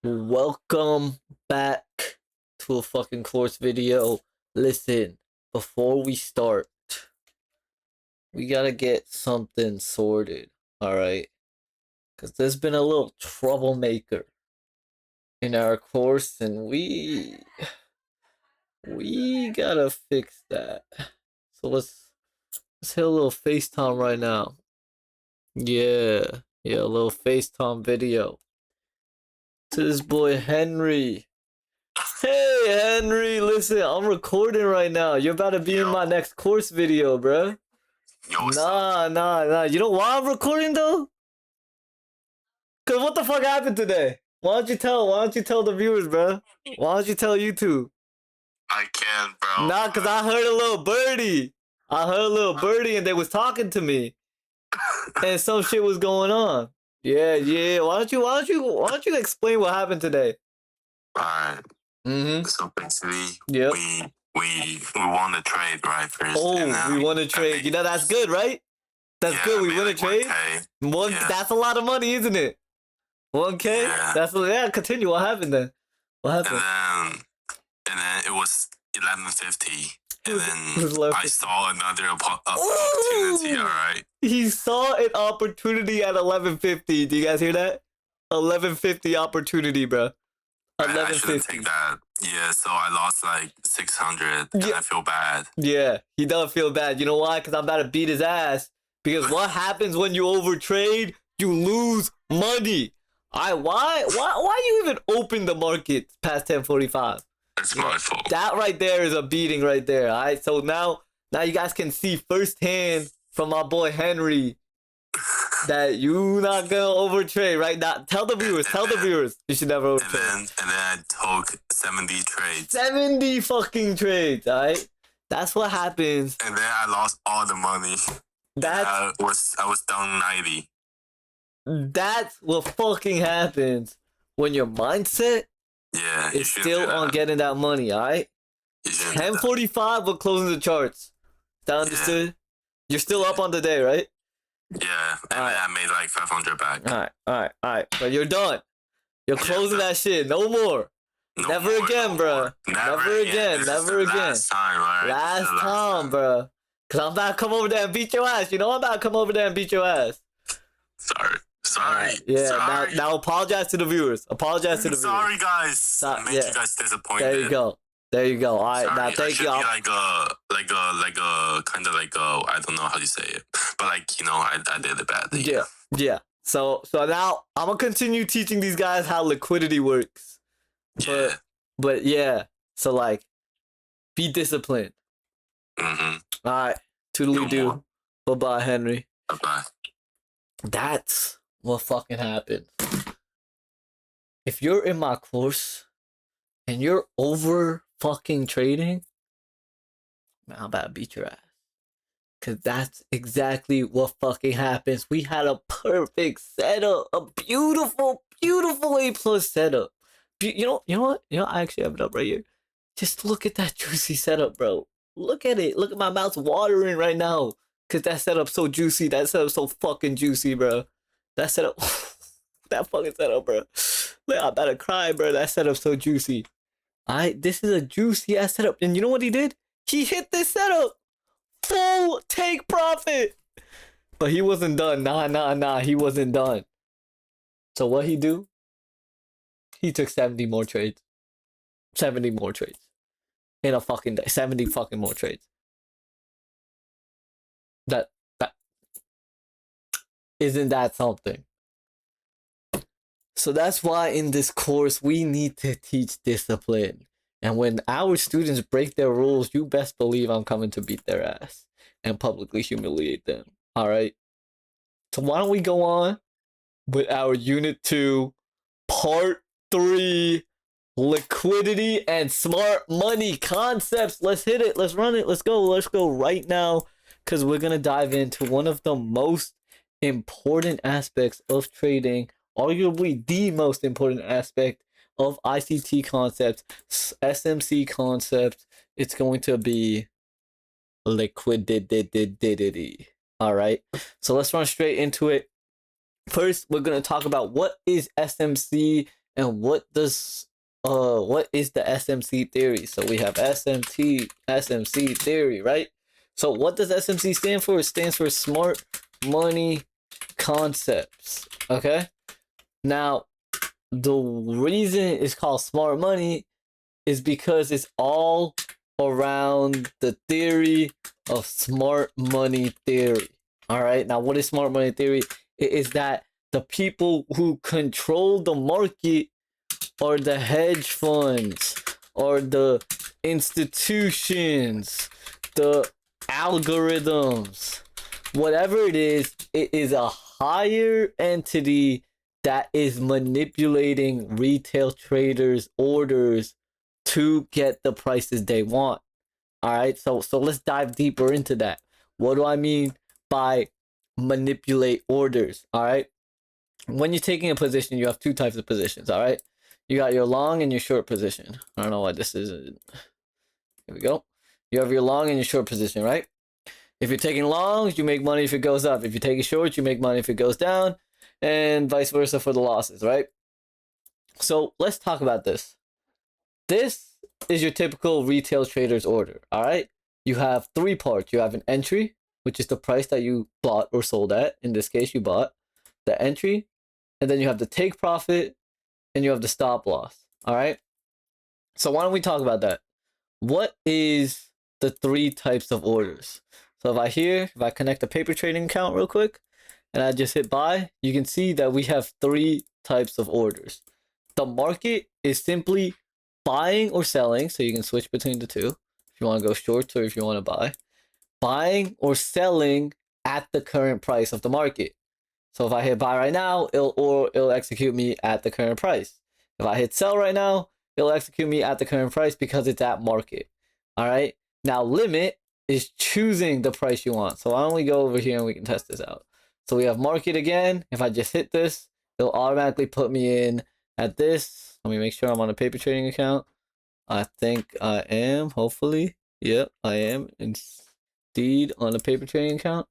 Welcome back to a fucking course video. Listen, before we start, we gotta get something sorted, alright? Because there's been a little troublemaker in our course, and we gotta fix that. So let's hit a little FaceTime right now. Yeah, a little FaceTime video. To this boy Henry. Hey Henry, listen, I'm recording right now. You're about to be in my next course video, bro. Nah. You know why I'm recording though? Cause what the fuck happened today? Why don't you tell the viewers, bro? Why don't you tell YouTube? I can, bro. Nah, cause I heard a little birdie. And they was talking to me. And some shit was going on. Yeah. Why don't you explain what happened today? Alright. Mm-hmm. So basically, Yep. we won the trade, right? First. Oh, we won a trade. You know that's good, right? That's good. We win a trade. 1K. Yeah. That's a lot of money, isn't it? 1K. Yeah. Continue. What happened then? What happened? And then it was 11:50. And then I saw another opportunity. All right. He saw an opportunity at 11:50. Do you guys hear that? 11:50 opportunity, bro. 11:50. I shouldn't take that. Yeah. So I lost like 600, and I feel bad. Yeah, he does feel bad. You know why? Because I'm about to beat his ass. Because what happens when you overtrade? You lose money. Why you even open the market past 10:45? It's my fault. That right there is a beating right there. All right. So now you guys can see firsthand from my boy Henry that you not gonna overtrade right now. Tell the viewers you should never overtrade. And then I took 70 trades. 70 fucking trades. All right. That's what happens. And then I lost all the money. I was down 90. That's what fucking happens when your mindset is still on getting that money, alright? 10:45 we're closing the charts. That understood? Yeah. You're still up on the day, right? Yeah, and then I made like 500 back. Alright. But you're done. You're closing that shit. No more. Never again, bro. Never again. Last time, right? Last time, bro. Cause I'm about to come over there and beat your ass. You know I'm about to come over there and beat your ass. Sorry. Yeah. Sorry. Now apologize to the viewers. Sorry, guys. I made you guys disappointed. There you go. All right. Sorry, now thank you. Like a kind of like a, I don't know how you say it, but like, you know, I did it badly. Yeah. So now I'm gonna continue teaching these guys how liquidity works. Yeah. But yeah. So like, be disciplined. Mm-hmm. All right. Toodly-doo. Bye-bye, Henry. Bye-bye. That's what fucking happened. If you're in my course and you're over fucking trading, man, I'm about to beat your ass. Cause that's exactly what fucking happens. We had a perfect setup, a beautiful A+ setup. You know what? I actually have it up right here. Just look at that juicy setup, bro. Look at it. Look at my mouth's watering right now. Cause that setup's so juicy. That setup's so fucking juicy, bro. That setup, that fucking setup, bro. I'm about to cry, bro. That setup's so juicy. This is a juicy ass setup. And you know what he did? He hit this setup. Full take profit. But he wasn't done. Nah. He wasn't done. So what he do? He took 70 more trades. 70 more trades. In a fucking day. 70 fucking more trades. That isn't that something? So that's why in this course we need to teach discipline. And when our students break their rules, you best believe I'm coming to beat their ass and publicly humiliate them. All right. So why don't we go on with our Unit 2, Part 3, liquidity and smart money concepts. Let's hit it. Let's run it. Let's go right now. Because we're going to dive into one of the most important aspects of trading, arguably the most important aspect of ICT concepts, SMC concepts. It's going to be liquidity. All right. So let's run straight into it. First, we're going to talk about what is SMC And what is the SMC theory? So we have SMC theory, right? So what does SMC stand for? It stands for smart money concepts. Okay. Now, the reason it's called smart money is because it's all around the theory of smart money theory. All right. Now, what is smart money theory? It is that the people who control the market are the hedge funds, or the institutions, the algorithms, whatever it is a higher entity that is manipulating retail traders' orders to get the prices they want. All right, so let's dive deeper into that. What do I mean by manipulate orders? All right, when you're taking a position, you have two types of positions. All right, you got your long and your short position. I don't know why this isn't. Here we go. You have your long and your short position, right? If you're taking longs, you make money if it goes up. If you're taking shorts, you make money if it goes down, and vice versa for the losses, right? So let's talk about this. This is your typical retail trader's order, all right? You have three parts. You have an entry, which is the price that you bought or sold at. In this case, you bought the entry, and then you have the take profit, and you have the stop loss, all right? So why don't we talk about that? What is the three types of orders? So if I connect the paper trading account real quick, and I just hit buy, you can see that we have three types of orders. The market is simply buying or selling, so you can switch between the two if you want to go short or if you want to buy. Buying or selling at the current price of the market. So if I hit buy right now, it'll execute me at the current price. If I hit sell right now, it'll execute me at the current price because it's at market. All right. Now limit is choosing the price you want. So why don't we go over here and we can test this out. So we have market again. If I just hit this, it'll automatically put me in at this. Let me make sure I'm on a paper trading account. I think I am, hopefully. Yep, I am indeed on a paper trading account.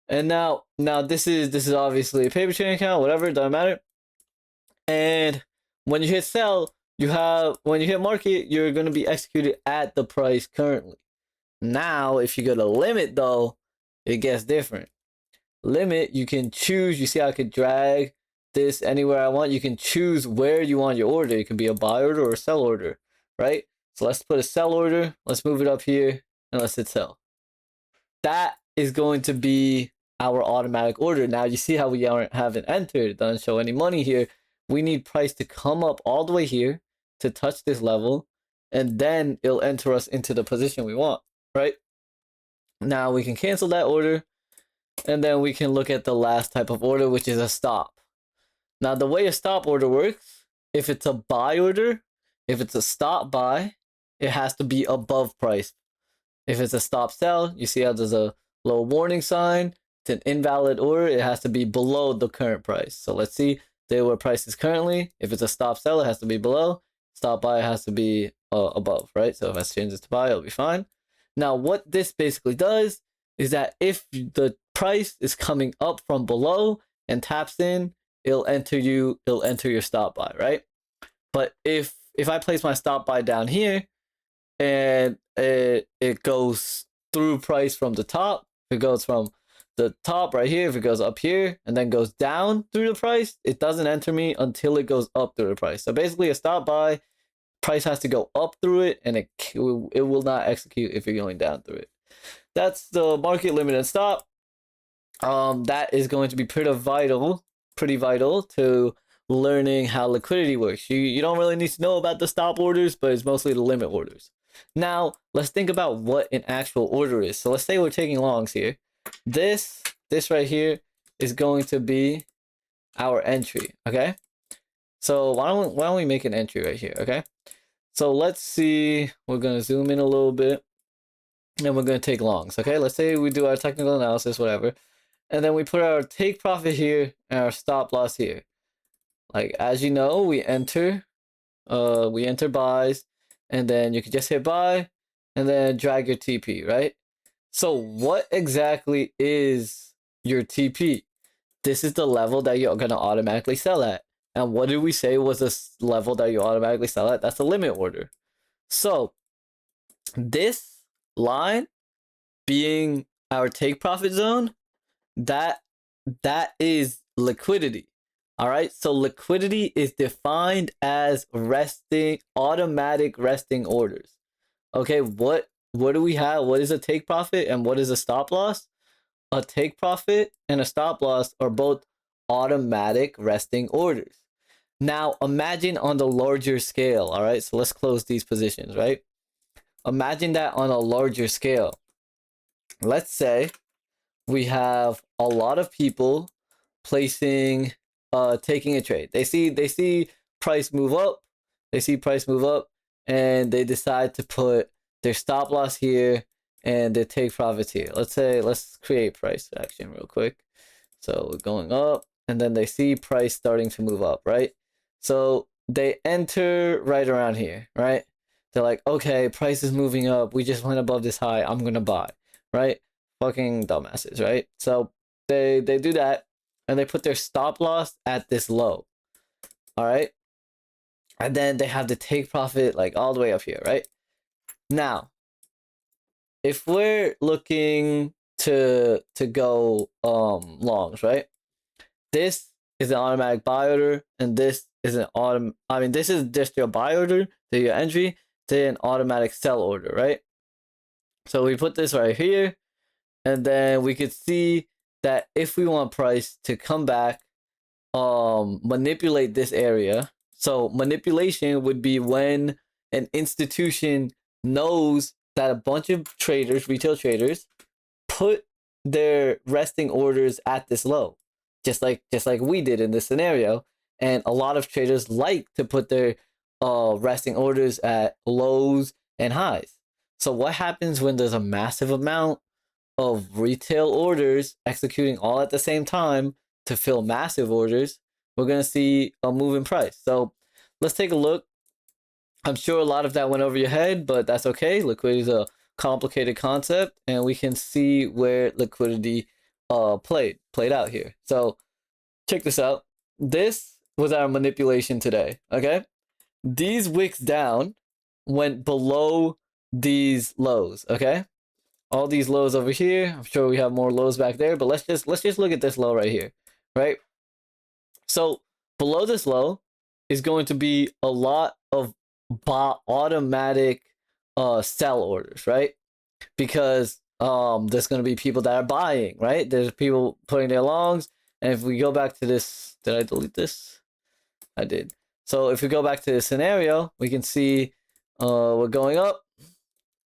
And now this is obviously a paper trading account, whatever, it doesn't matter. And when you hit sell, when you hit market, you're going to be executed at the price currently. Now, if you go to limit though, it gets different. Limit, you can choose. You see how I could drag this anywhere I want. You can choose where you want your order. It can be a buy order or a sell order, right? So let's put a sell order. Let's move it up here and let's hit sell. That is going to be our automatic order. Now you see how we haven't entered. It doesn't show any money here. We need price to come up all the way here to touch this level, and then it'll enter us into the position we want, right? Now we can cancel that order, and then we can look at the last type of order, which is a stop. Now the way a stop order works, if it's a buy order, if it's a stop buy, it has to be above price. If it's a stop sell, you see how there's a little warning sign. It's an invalid order. It has to be below the current price. So let's see where price is currently. If it's a stop sell, it has to be below. Stop buy has to be above, right? So if I change this to buy, it'll be fine. Now, what this basically does is that if the price is coming up from below and taps in, it'll enter your stop buy, right? But if I place my stop buy down here and it goes through price from the top, if it goes from the top right here, if it goes up here and then goes down through the price, it doesn't enter me until it goes up through the price. So basically a stop buy, price has to go up through it, and it will not execute if you're going down through it. That's the market limit and stop. That is going to be pretty vital to learning how liquidity works. You don't really need to know about the stop orders, but it's mostly the limit orders. Now, let's think about what an actual order is. So let's say we're taking longs here. This right here is going to be our entry, okay? So why don't we make an entry right here, okay? So let's see, we're going to zoom in a little bit, and we're going to take longs, okay? Let's say we do our technical analysis, whatever, and then we put our take profit here and our stop loss here. Like, as you know, we enter buys, and then you can just hit buy, and then drag your TP, right? So what exactly is your TP? This is the level that you're going to automatically sell at. And what did we say was this level that you automatically sell at? That's a limit order. So this line being our take profit zone, that is liquidity. All right. So liquidity is defined as automatic resting orders. Okay. What do we have? What is a take profit and what is a stop loss? A take profit and a stop loss are both automatic resting orders. Now imagine on the larger scale. All right. So let's close these positions, right? Imagine that on a larger scale. Let's say we have a lot of people placing taking a trade. They see price move up, and they decide to put their stop loss here and their take profits here. Let's create price action real quick. So we're going up, and then they see price starting to move up, right? So they enter right around here, right? They're like, okay, price is moving up. We just went above this high. I'm gonna buy, right? Fucking dumbasses, right? So they do that, and they put their stop loss at this low. All right, and then they have the take profit like all the way up here, right? Now, if we're looking to go longs, right? This is an automatic buy order, and this is an this is just your buy order to your entry to an automatic sell order, right? So we put this right here, and then we could see that if we want price to come back, manipulate this area. So manipulation would be when an institution knows that a bunch of traders, retail traders, put their resting orders at this low, just like we did in this scenario. And a lot of traders like to put their resting orders at lows and highs. So what happens when there's a massive amount of retail orders executing all at the same time to fill massive orders? We're going to see a move in price. So let's take a look. I'm sure a lot of that went over your head, but that's okay. Liquidity is a complicated concept, and we can see where liquidity played out here. So check this out. This was our manipulation today, okay? These wicks down went below these lows, okay? All these lows over here. I'm sure we have more lows back there, but let's just look at this low right here, right? So below this low is going to be a lot of automatic sell orders, right? Because there's going to be people that are buying, right? There's people putting their longs, and if we go back to this, did I delete this? I did. So if we go back to this scenario, we can see we're going up,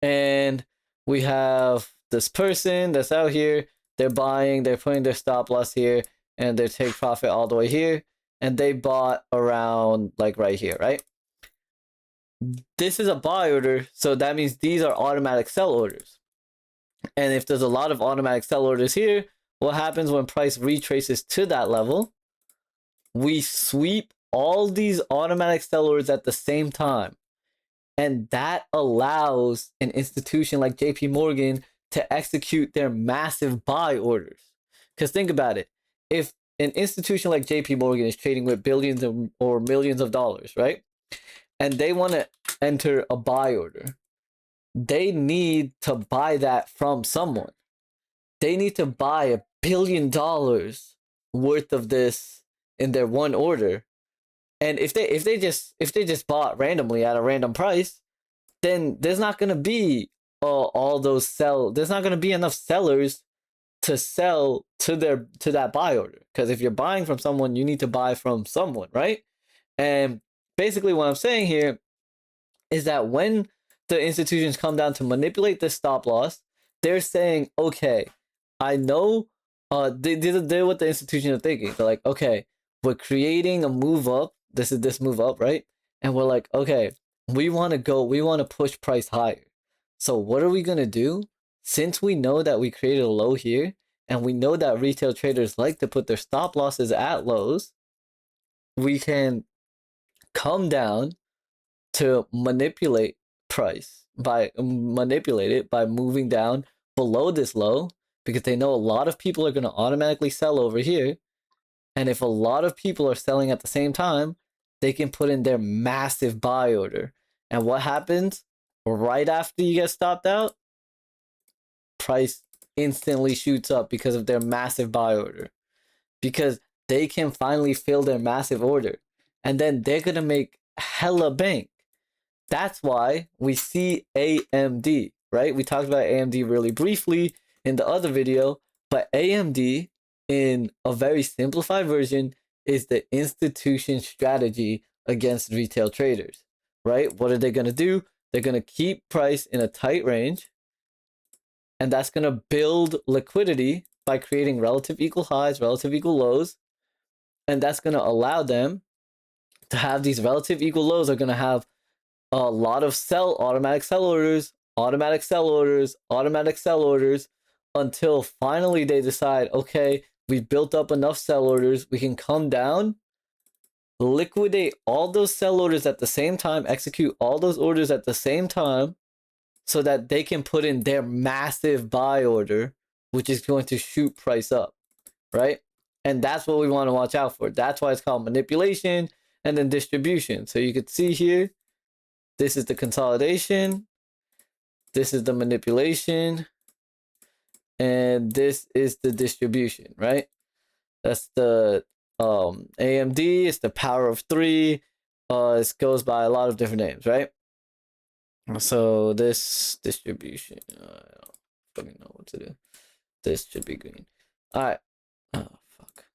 and we have this person that's out here. They're buying, they're putting their stop loss here, and their take profit all the way here, and they bought around like right here, right? This is a buy order, so that means these are automatic sell orders. And if there's a lot of automatic sell orders here, what happens when price retraces to that level? We sweep all these automatic sell orders at the same time. And that allows an institution like JP Morgan to execute their massive buy orders. Because think about it. If an institution like JP Morgan is trading with billions or millions of dollars, right? And they want to enter a buy order, they need to buy that from someone. They need to buy $1 billion worth of this in their one order. And if they just bought randomly at a random price, then there's not going to be all those there's not going to be enough sellers to sell to that buy order. Because if you're buying from someone, you need to buy from someone, right? And basically what I'm saying here is that when the institutions come down to manipulate this stop loss, they're saying, okay, I know they're what the institutions are thinking. They're like, okay, we're creating a move up. This is this move up, right? And we're like, okay, we want to push price higher. So what are we going to do? Since we know that we created a low here, and we know that retail traders like to put their stop losses at lows, we can come down to manipulate price by moving down below this low, because they know a lot of people are going to automatically sell over here, And if a lot of people are selling at the same time, they can put in their massive buy order. And what happens right after you get stopped out? Price instantly shoots up because of their massive buy order. Because they can finally fill their massive order. And then they're going to make hella bank. That's why we see AMD, right? We talked about AMD really briefly in the other video, but AMD, in a very simplified version, is the institution strategy against retail traders, right? What are they going to do? They're going to keep price in a tight range, and that's going to build liquidity by creating relative equal highs, relative equal lows, and that's going to allow them to have these relative equal lows are going to have a lot of automatic sell orders, automatic sell orders, automatic sell orders, until finally they decide, okay, we've built up enough sell orders, we can come down, liquidate all those sell orders at the same time, execute all those orders at the same time, so that they can put in their massive buy order, which is going to shoot price up, right? And that's what we want to watch out for. That's why it's called manipulation and then distribution. So you could see here, this is the consolidation, this is the manipulation, and this is the distribution, right? That's the AMD, it's the power of 3. It goes by a lot of different names, right? So this distribution, I don't fucking know what to do. This should be green. All right. Oh, fuck.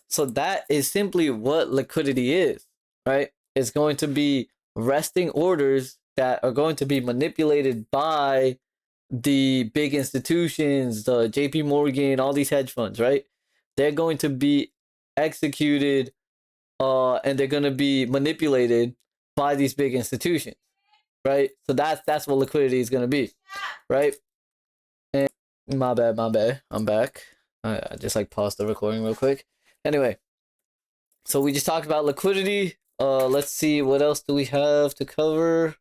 So that is simply what liquidity is, right? It's going to be resting orders that are going to be manipulated by the big institutions, the JP Morgan, all these hedge funds, right? They're going to be executed and they're going to be manipulated by these big institutions, right? So that's what liquidity is going to be, right? And my bad, I'm back. I just like paused the recording real quick. Anyway, so we just talked about liquidity. Let's see, what else do we have to cover?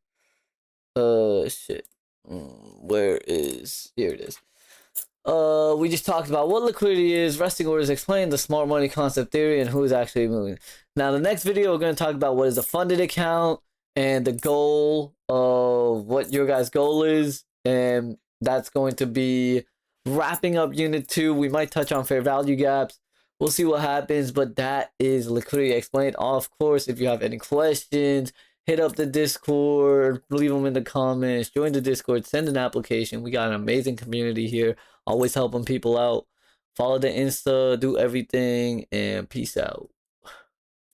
Shit. Where is, here it is. We just talked about what liquidity is, resting orders explained, the smart money concept theory, and who's actually moving. Now, the next video, we're going to talk about what is a funded account and the goal of what your guys' goal is. And that's going to be wrapping up unit 2. We might touch on fair value gaps. We'll see what happens, but that is liquidity explained. Of course, if you have any questions, hit up the Discord, leave them in the comments, join the Discord, send an application. We got an amazing community here, always helping people out. Follow the Insta, do everything, and peace out.